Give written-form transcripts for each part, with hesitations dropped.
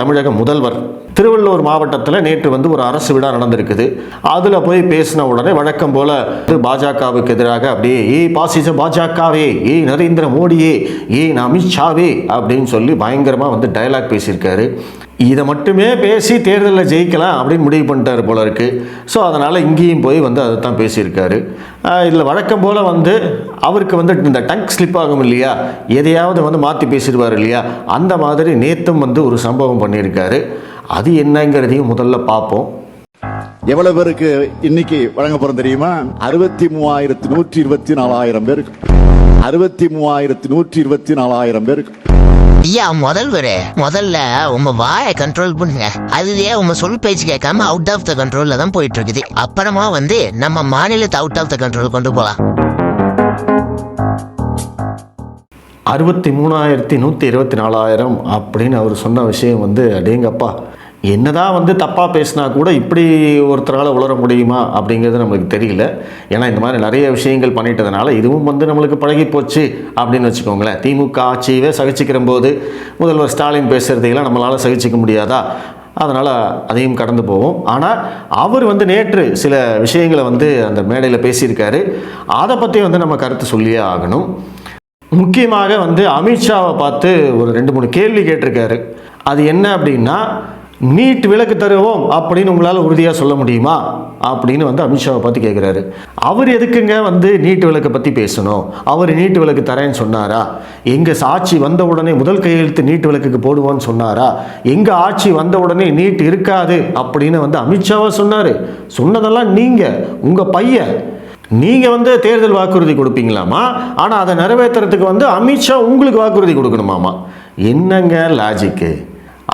தமிழக முதல்வர் திருவள்ளூர் மாவட்டத்தில் நேற்று வந்து ஒரு அரசு விழா நடந்திருக்குது. அதில் போய் பேசின உடனே வழக்கம் போல பாஜகவுக்கு எதிராக அப்படியே பாசிச பாஜகவே, நரேந்திர மோடியே, அமித்ஷாவே அப்படின்னு சொல்லி பயங்கரமாக வந்து டயலாக் பேசியிருக்காரு. இதை மட்டுமே பேசி தேர்தலில் ஜெயிக்கலாம் அப்படின்னு முடிவு பண்ணிட்டார் போல இருக்கு. ஸோ அதனால் இங்கேயும் போய் வந்து அதை தான் பேசியிருக்காரு. இதில் வழக்கம் போல் வந்து அவருக்கு வந்து இந்த டங்க் ஸ்லிப் ஆகும் இல்லையா, எதையாவது வந்து மாற்றி பேசிடுவார் இல்லையா, அந்த மாதிரி நேற்றும் வந்து ஒரு சம்பவம் பண்ணியிருக்காரு. அது என்னங்கிறதையும் முதல்ல பார்ப்போம். எவ்வளவு பேருக்கு இன்னைக்கு வழங்க போறோம் தெரியுமா? 63,124,000 பேருக்கு. 63,124,000 பேருக்கு. ஐயா முதல்ல உங்க வாயை கண்ட்ரோல் பண்ணுங்க. அதுவே உங்க சொல் பேச்சு கேட்காம அவுட் ஆஃப் த கண்ட்ரோல்ல தான் போயிட்டு இருக்குது. அப்புறமா வந்து நம்ம மாநிலத்தை அவுட் ஆஃப் த கண்ட்ரோல் கொண்டு போலாம். 63,124,000 அப்படின்னு அவர் சொன்ன விஷயம் வந்து அடேங்கப்பா, என்னதான் வந்து தப்பாக பேசினா கூட இப்படி ஒருத்தரால் உளர முடியுமா அப்படிங்கிறது நம்மளுக்கு தெரியல. ஏன்னா இந்த மாதிரி நிறைய விஷயங்கள் பண்ணிட்டதுனால இதுவும் வந்து நம்மளுக்கு பழகி போச்சு அப்படின்னு வச்சுக்கோங்களேன். திமுக ஆட்சியவே சகிச்சுக்கிற போது முதல்வர் ஸ்டாலின் பேசுகிறதையெல்லாம் நம்மளால் சகிச்சிக்க முடியாதா? அதனால் அதையும் கடந்து போவோம். ஆனால் அவர் வந்து நேற்று சில விஷயங்களை வந்து அந்த மேடையில் பேசியிருக்காரு. அதை பற்றி வந்து நம்ம கருத்து சொல்லியே ஆகணும். முக்கியமாக வந்து அமித்ஷாவை பார்த்து ஒரு 2-3 கேள்வி கேட்டிருக்காரு. அது என்ன அப்படின்னா, நீட் விலக்கு தருவோம் அப்படின்னு உங்களால் உறுதியாக சொல்ல முடியுமா அப்படின்னு வந்து அமித்ஷாவை பார்த்து கேட்குறாரு. அவர் எதுக்குங்க வந்து நீட் விலக்கை பற்றி பேசணும்? அவர் நீட் விலக்கு தரேன்னு சொன்னாரா? எங்கள் ஆட்சி வந்த உடனே முதல் கையெழுத்து நீட் விலக்குக்கு போடுவோன்னு சொன்னாரா? எங்கள் ஆட்சி வந்த உடனே நீட் இருக்காது அப்படின்னு வந்து அமித்ஷாவா சொன்னார்? சொன்னதெல்லாம் நீங்கள், உங்கள் பையன். நீங்கள் வந்து தேர்தல் வாக்குறுதி கொடுப்பீங்களாமா, ஆனால் அதை நிறைவேற்றுறதுக்கு வந்து அமித்ஷா உங்களுக்கு வாக்குறுதி கொடுக்கணுமாமா. என்னங்க லாஜிக்கு?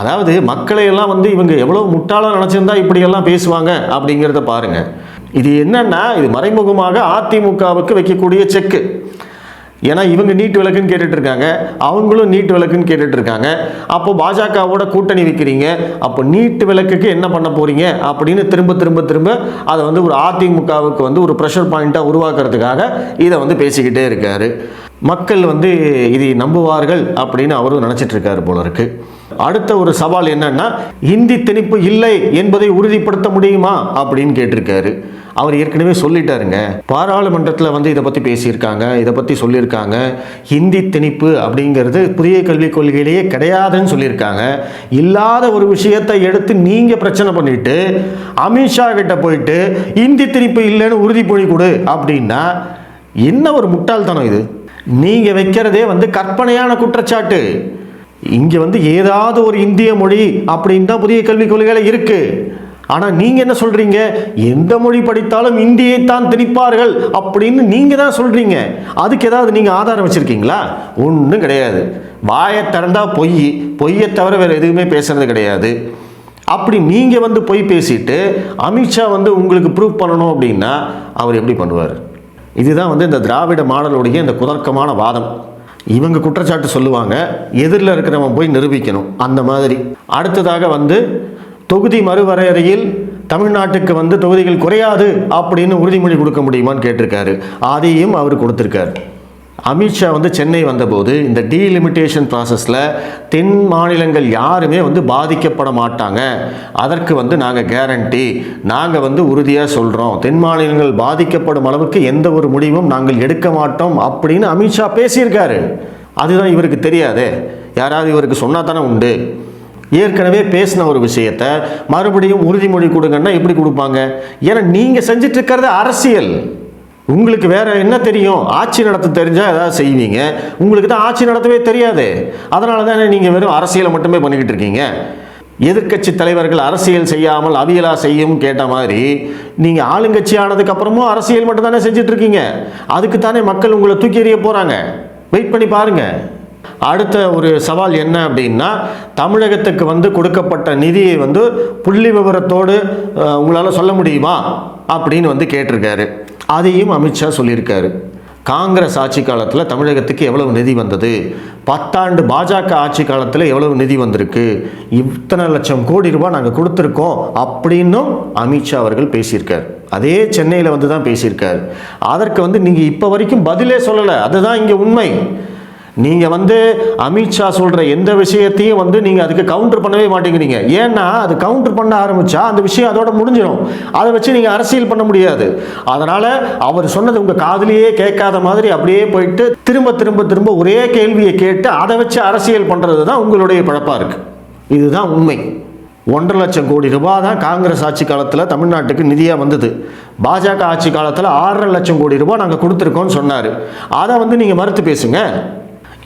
அதாவது மக்களை எல்லாம் வந்து இவங்க எவ்வளோ முட்டாளாக நினச்சிருந்தா இப்படியெல்லாம் பேசுவாங்க அப்படிங்கிறத பாருங்கள். இது என்னன்னா, இது மறைமுகமாக அதிமுகவுக்கு வைக்கக்கூடிய செக்கு. ஏன்னா இவங்க நீட் விலக்குன்னு கேட்டுட்டு இருக்காங்க, அவங்களும் நீட் விலக்குன்னு கேட்டுட்டு இருக்காங்க. அப்போ பாஜகவோட கூட்டணி வைக்கிறீங்க, அப்போ நீட் விலக்குக்கு என்ன பண்ண போறீங்க அப்படின்னு திரும்ப திரும்ப திரும்ப அதை வந்து ஒரு அதிமுகவுக்கு வந்து ஒரு ப்ரெஷர் பாயிண்டாக உருவாக்குறதுக்காக இதை வந்து பேசிக்கிட்டே இருக்காரு. மக்கள் வந்து இதை நம்புவார்கள் அப்படின்னு அவரும் நினச்சிட்டு இருக்காரு போல இருக்கு. அடுத்த ஒரு சவால் என்னன்னா, இந்தி திணிப்பு இல்லை என்பதை உறுதிப்படுத்த முடியுமா அப்படின்னு கேட்டிருக்காரு. அவர் ஏற்கனவே சொல்லிட்டாருங்க, பாராளுமன்றத்தில் வந்து இதை பற்றி பேசியிருக்காங்க, இதை பற்றி சொல்லியிருக்காங்க. ஹிந்தி திணிப்பு அப்படிங்கிறது புதிய கல்விக் கொள்கையிலேயே கிடையாதுன்னு சொல்லியிருக்காங்க. இல்லாத ஒரு விஷயத்தை எடுத்து நீங்கள் பிரச்சனை பண்ணிட்டு அமித்ஷா கிட்ட போயிட்டு இந்தி திணிப்பு இல்லைன்னு உறுதிமொழி கொடு அப்படின்னா என்ன ஒரு முட்டாள்தனம் இது? நீங்கள் வைக்கிறதே வந்து கற்பனையான குற்றச்சாட்டு. இங்கே வந்து ஏதாவது ஒரு இந்திய மொழி அப்படின்னு தான் புதிய கல்விக் கொள்கையில் இருக்கு. ஆனால் நீங்கள் என்ன சொல்கிறீங்க? எந்த மொழி படித்தாலும் இந்தியை தான் திணிப்பார்கள் அப்படின்னு நீங்கள் தான் சொல்கிறீங்க. அதுக்கு ஏதாவது நீங்கள் ஆதாரம் வச்சுருக்கீங்களா? ஒன்றும் கிடையாது. வாயை திறந்தா பொய்யை தவிர வேறு எதுவுமே பேசுறது கிடையாது. அப்படி நீங்கள் வந்து பொய் பேசிட்டு அமித்ஷா வந்து உங்களுக்கு ப்ரூவ் பண்ணணும் அப்படின்னா அவர் எப்படி பண்ணுவார்? இதுதான் வந்து இந்த திராவிட மாடலுடைய இந்த குதர்க்கமான வாதம். இவங்க குற்றச்சாட்டு சொல்லுவாங்க, எதிரில் இருக்கிறவன் போய் நிரூபிக்கணும். அந்த மாதிரி அடுத்ததாக வந்து தொகுதி மறுவரையறையில் தமிழ்நாட்டுக்கு வந்து தொகுதிகள் குறையாது அப்படின்னு உறுதிமொழி கொடுக்க முடியுமான்னு கேட்டிருக்காரு. அதையும் அவர் கொடுத்துருக்காரு. அமித்ஷா வந்து சென்னை வந்தபோது இந்த டீலிமிட்டேஷன் ப்ராசஸில் தென் மாநிலங்கள் யாருமே வந்து பாதிக்கப்பட மாட்டாங்க, அதற்கு வந்து நாங்கள் கேரண்டி, நாங்கள் வந்து உறுதியாக சொல்கிறோம், தென் மாநிலங்கள் பாதிக்கப்படும் அளவுக்கு எந்த ஒரு முடிவும் நாங்கள் எடுக்க மாட்டோம் அப்படின்னு அமித்ஷா பேசியிருக்காரு. அதுதான் இவருக்கு தெரியாதே. யாராவது இவருக்கு சொன்னா தானே உண்டு. ஏற்கனவே பேசின ஒரு விஷயத்தை மறுபடியும் உறுதிமொழி கொடுங்கன்னா எப்படி கொடுப்பாங்க? ஏன்னா நீங்கள் செஞ்சிட்டு இருக்கிறது அரசியல். உங்களுக்கு வேற என்ன தெரியும்? ஆட்சி நடத்த தெரிஞ்சால் ஏதாவது செய்வீங்க. உங்களுக்கு தான் ஆட்சி நடத்தவே தெரியாது. அதனால தானே நீங்கள் வெறும் அரசியலை மட்டுமே பண்ணிக்கிட்டு இருக்கீங்க. எதிர்க்கட்சி தலைவர்கள் அரசியல் செய்யாமல் அவியலா செய்யும் கேட்ட மாதிரி நீங்கள் ஆளுங்கட்சி ஆனதுக்கு அப்புறமும் அரசியல் மட்டும் தானே செஞ்சுட்டு இருக்கீங்க. அதுக்கு தானே மக்கள் உங்களை தூக்கி எறிய போகிறாங்க. வெயிட் பண்ணி பாருங்க. அடுத்த ஒரு சவால் என்ன அப்படின்னா, தமிழகத்துக்கு வந்து கொடுக்கப்பட்ட நிதியை வந்து புள்ளி விவரத்தோடு உங்களால் சொல்ல முடியுமா அப்படின்னு வந்து கேட்டிருக்காரு. அதையும் அமித்ஷா சொல்லியிருக்காரு. காங்கிரஸ் ஆட்சி காலத்தில் தமிழகத்துக்கு எவ்வளவு நிதி வந்தது, 10 ஆண்டு பாஜக ஆட்சி காலத்தில் எவ்வளவு நிதி வந்திருக்கு, இத்தனை லட்சம் கோடி ரூபாய் நாங்கள் கொடுத்துருக்கோம் அப்படின்னும் அமித்ஷா அவர்கள் பேசியிருக்கார். அதே சென்னையில் வந்து தான் பேசியிருக்கார். அதற்கு வந்து நீங்கள் இப்போ வரைக்கும் பதிலே சொல்லலை. அதுதான் இங்கே உண்மை. நீங்கள் வந்து அமித்ஷா சொல்கிற எந்த விஷயத்தையும் வந்து நீங்கள் அதுக்கு கவுண்டர் பண்ணவே மாட்டேங்கிறீங்க. ஏன்னா அது கவுண்டர் பண்ண ஆரம்பித்தா அந்த விஷயம் அதோட முடிஞ்சிடும். அதை வச்சு நீங்கள் அரசியல் பண்ண முடியாது. அதனால் அவர் சொன்னது உங்கள் காதுலேயே கேட்காத மாதிரி அப்படியே போயிட்டு திரும்ப திரும்ப திரும்ப ஒரே கேள்வியை கேட்டு அதை வச்சு அரசியல் பண்ணுறது தான் உங்களுடைய பழப்பாக இருக்குது. இதுதான் உண்மை. 1.5 லட்சம் கோடி ரூபாய் தான் காங்கிரஸ் ஆட்சி காலத்தில் தமிழ்நாட்டுக்கு நிதியாக வந்தது. பாஜக ஆட்சி காலத்தில் 6.5 லட்சம் கோடி ரூபாய் நாங்கள் கொடுத்துருக்கோம்னு சொன்னார். அதை வந்து நீங்கள் மறுத்து பேசுங்க.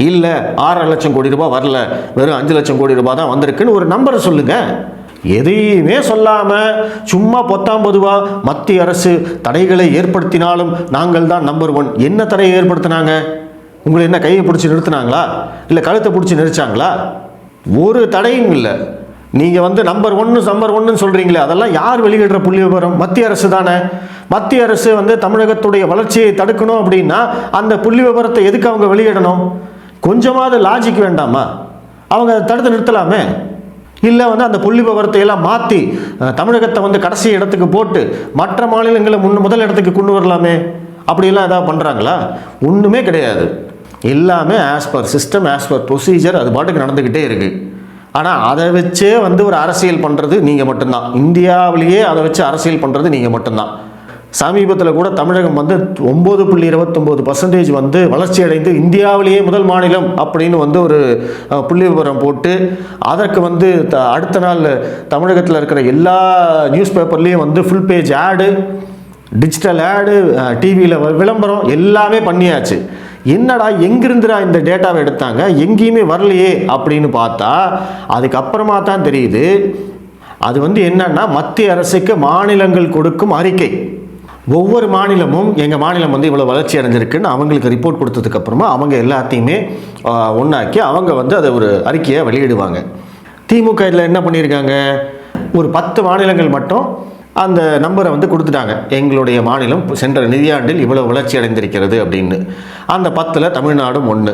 இல்லை 6.5 லட்சம் கோடி ரூபாய் வரல, வெறும் 5 லட்சம் கோடி ரூபாய் தான் வந்திருக்குன்னு ஒரு நம்பரை சொல்லுங்கள். எதையுமே சொல்லாமல் சும்மா பொத்தாம் பொதுவாக மத்திய அரசு தடைகளை ஏற்படுத்தினாலும் நாங்கள் தான் நம்பர் 1. என்ன தடையை ஏற்படுத்தினாங்க? உங்களை என்ன கையை பிடிச்சி நிறுத்தினாங்களா? இல்லை கழுத்தை பிடிச்சி நிறுத்தாங்களா? ஒரு தடையும் இல்லை. நீங்கள் வந்து நம்பர் 1 சொல்கிறீங்களே, அதெல்லாம் யார் வெளியிடுற புள்ளி விவரம்? மத்திய அரசு தானே. மத்திய அரசு வந்து தமிழகத்துடைய வளர்ச்சியை தடுக்கணும் அப்படின்னா அந்த புள்ளி விவரத்தை எதுக்கு அவங்க வெளியிடணும்? கொஞ்சமாவது லாஜிக் வேண்டாமா? அவங்க தடுத்து நிறுத்தலாமே. இல்லை வந்து அந்த புள்ளி விவரத்தை எல்லாம் மாற்றி தமிழகத்தை வந்து கடைசி இடத்துக்கு போட்டு மற்ற மாநிலங்களை முதல் இடத்துக்கு கொண்டு வரலாமே. அப்படியெல்லாம் ஏதாவது பண்ணுறாங்களா? ஒன்றுமே கிடையாது. எல்லாமே as per system, as per procedure, அது பாட்டுக்கு நடந்துக்கிட்டே இருக்குது. ஆனால் அதை வச்சே வந்து ஒரு அரசியல் பண்ணுறது நீங்கள் மட்டும்தான். இந்தியாவிலேயே அதை வச்சு அரசியல் பண்ணுறது நீங்கள் மட்டும்தான். சமீபத்தில் கூட தமிழகம் வந்து 9.29% வந்து வளர்ச்சி அடைந்து இந்தியாவிலேயே முதல் மாநிலம் அப்படின்னு வந்து ஒரு புள்ளி விவரம் போட்டு அதற்கு வந்து அடுத்த நாள் தமிழகத்தில் இருக்கிற எல்லா நியூஸ் பேப்பர்லேயும் வந்து ஃபுல் பேஜ் ஆடு, டிஜிட்டல் ஆடு, டிவியில் விளம்பரம் எல்லாமே பண்ணியாச்சு. என்னடா எங்கிருந்துடா இந்த டேட்டாவை எடுத்தாங்க, எங்கேயுமே வரலையே அப்படின்னு பார்த்தா அதுக்கப்புறமா தான் தெரியுது அது வந்து என்னன்னா மத்திய அரசுக்கு மாநிலங்கள் கொடுக்கும் அறிக்கை. ஒவ்வொரு மாநிலமும் எங்கள் மாநிலம் வந்து இவ்வளோ வளர்ச்சி அடைஞ்சிருக்குன்னு அவங்களுக்கு ரிப்போர்ட் கொடுத்ததுக்கப்புறமா அவங்க எல்லாத்தையுமே ஒன்றாக்கி அவங்க வந்து அதை ஒரு அறிக்கையை வெளியிடுவாங்க. திமுக இதில் என்ன பண்ணியிருக்காங்க, ஒரு 10 மாநிலங்கள் மட்டும் அந்த நம்பரை வந்து கொடுத்துட்டாங்க. எங்களுடைய மாநிலம் சென்ற நிதியாண்டில் இவ்வளோ வளர்ச்சி அடைந்திருக்கிறது அப்படின்னு. அந்த 10ல் தமிழ்நாடும் 1.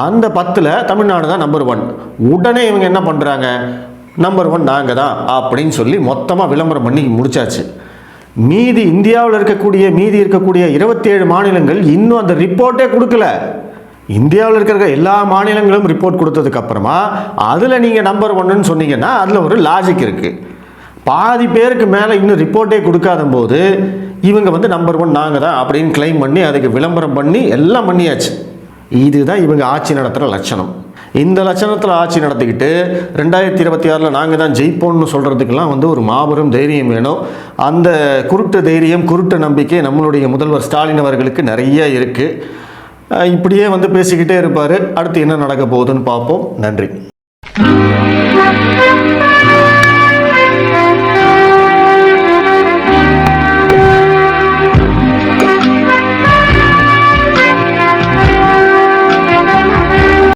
அந்த 10ல் தமிழ்நாடு தான் நம்பர் 1. உடனே இவங்க என்ன பண்ணுறாங்க, நம்பர் 1 நாங்கள் தான் அப்படின்னு சொல்லி மொத்தமாக விளம்பரம் பண்ணி முடிச்சாச்சு. மீதி இந்தியாவில் இருக்கக்கூடிய 27 மாநிலங்கள் இன்னும் அந்த ரிப்போர்ட்டே கொடுக்கல. இந்தியாவில் இருக்கிற எல்லா மாநிலங்களும் ரிப்போர்ட் கொடுத்ததுக்கப்புறமா அதில் நீங்கள் நம்பர் 1ன்னு சொன்னீங்கன்னா அதில் ஒரு லாஜிக் இருக்குது. பாதி பேருக்கு மேலே இன்னும் ரிப்போர்ட்டே கொடுக்காத போது இவங்க வந்து நம்பர் 1 நாங்கள் தான் அப்படின்னு கிளைம் பண்ணி அதுக்கு விளம்பரம் பண்ணி எல்லாம் பண்ணியாச்சு. இதுதான் இவங்க ஆட்சி நடத்துகிற லட்சணம். இந்த லட்சணத்தில் ஆட்சி நடத்திக்கிட்டு 2026 நாங்கள் தான் ஜெயிப்போம்னு சொல்கிறதுக்கெல்லாம் வந்து ஒரு மாபெரும் தைரியம் வேணும். அந்த குருட்டு தைரியம், குருட்டு நம்பிக்கை நம்மளுடைய முதல்வர் ஸ்டாலின் அவர்களுக்கு நிறைய இருக்குது. இப்படியே வந்து பேசிக்கிட்டே இருப்பார். அடுத்து என்ன நடக்க போகுதுன்னு பார்ப்போம். நன்றி.